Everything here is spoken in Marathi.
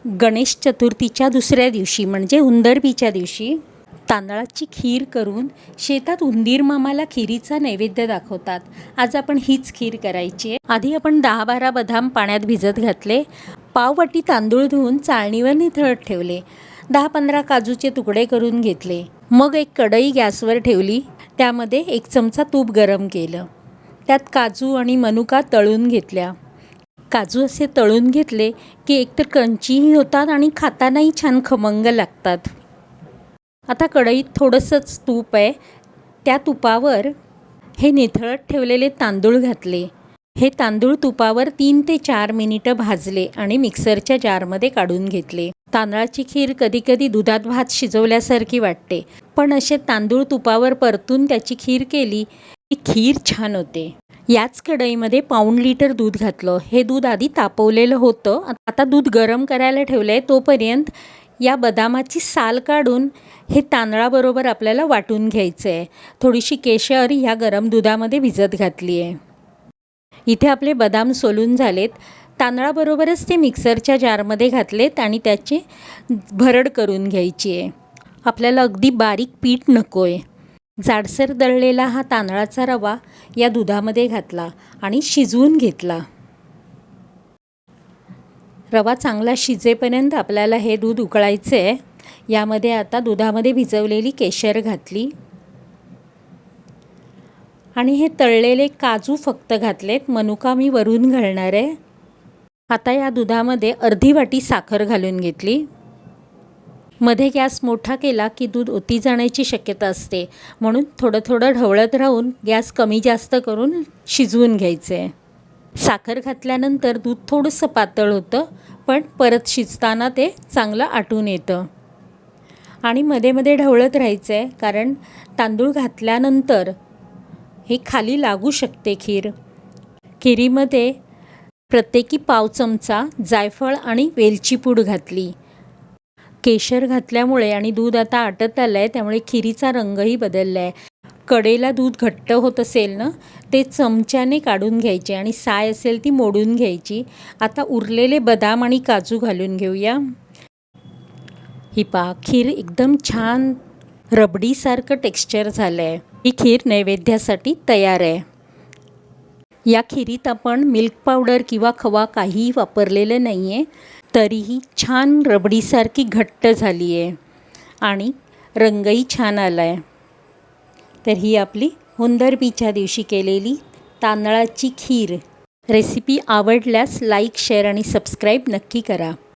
गणेश चतुर्थीच्या दुसऱ्या दिवशी म्हणजे उंदरबीच्या दिवशी तांदळाची खीर करून शेतात उंदीर मामाला खिरीचा नैवेद्य दाखवतात. आज आपण हीच खीर करायची आहे. आधी आपण 10-12 बदाम पाण्यात भिजत घातले. पाव वाटी तांदूळ धुवून चाळणीवर निथळत ठेवले. 10-15 काजूचे तुकडे करून घेतले. मग एक कढई गॅसवर ठेवली. त्यामध्ये 1 चमचा तूप गरम केलं. त्यात काजू आणि मनुका तळून घेतल्या. काजू असे तळून घेतले की एकतर क्रंचीही होतात आणि खातानाही छान खमंग लागतात. आता कढईत थोडंसंच तूप आहे. त्या तुपावर हे निथळत ठेवलेले तांदूळ घातले. हे तांदूळ तुपावर 3 ते 4 मिनिटं भाजले आणि मिक्सरच्या जारमध्ये काढून घेतले. तांदळाची खीर कधीकधी दुधात भात शिजवल्यासारखी वाटते, पण असे तांदूळ तुपावर परतून त्याची खीर केली की खीर छान होते. याच कढईमध्ये पाऊण लिटर दूध घातलं. हे दूध आधी तापवलेलं होतं. आता दूध गरम करायला ठेवलं आहे. तोपर्यंत या बदामाची साल काढून हे तांदळाबरोबर आपल्याला वाटून घ्यायचं आहे. थोडीशी केशर ह्या गरम दुधामध्ये भिजत घातली आहे. इथे आपले बदाम सोलून झालेत. तांदळाबरोबरच ते मिक्सरच्या जारमध्ये घातलेत आणि त्याची भरड करून घ्यायची आहे. आपल्याला अगदी बारीक पीठ नको आहे. जाडसर दळलेला हा तांदळाचा रवा या दुधामध्ये घातला आणि शिजवून घेतला. रवा चांगला शिजेपर्यंत आपल्याला हे दूध उकळायचं आहे. यामध्ये आता दुधामध्ये भिजवलेली केशर घातली आणि हे तळलेले काजू फक्त घातलेत. मनुका मी वरून घालणार आहे. आता या दुधामध्ये अर्धी वाटी साखर घालून घेतली. मध्ये गॅस मोठा केला की दूध ओती जाण्याची शक्यता असते, म्हणून थोडं थोडं ढवळत राहून गॅस कमी जास्त करून शिजवून घ्यायचं आहे. साखर घातल्यानंतर दूध थोडंसं पातळ होतं, पण परत शिजताना ते चांगलं आटून येतं. आणि मध्ये मध्ये ढवळत राहायचं आहे, कारण तांदूळ घातल्यानंतर हे खाली लागू शकते खीर. खिरीमध्ये प्रत्येकी पाव चमचा जायफळ आणि वेलची पूड घातली. केशर घातल्यामुळे आणि दूध आता आटत आलं आहे, त्यामुळे खिरीचा रंगही बदलला आहे. कडेला दूध घट्ट होत असेल ना, ते चमच्याने काढून घ्यायचे आणि साय असेल ती मोडून घ्यायची. आता उरलेले बदाम आणि काजू घालून घेऊया. ही खीर एकदम छान रबडीसारखं टेक्स्चर झालं आहे. ही खीर नैवेद्यासाठी तयार आहे. या खिरीत आपण मिल्क पावडर किंवा खवा काहीही वापरलेलं नाही आहे, तरीही छान रबडीसारखी घट्ट झाली आहे आणि रंगही छान आला आहे. तर ही आपली उंदरबीच्या दिवशी केलेली तांदळाची खीर. रेसिपी आवडल्यास लाईक, शेअर आणि सबस्क्राईब नक्की करा.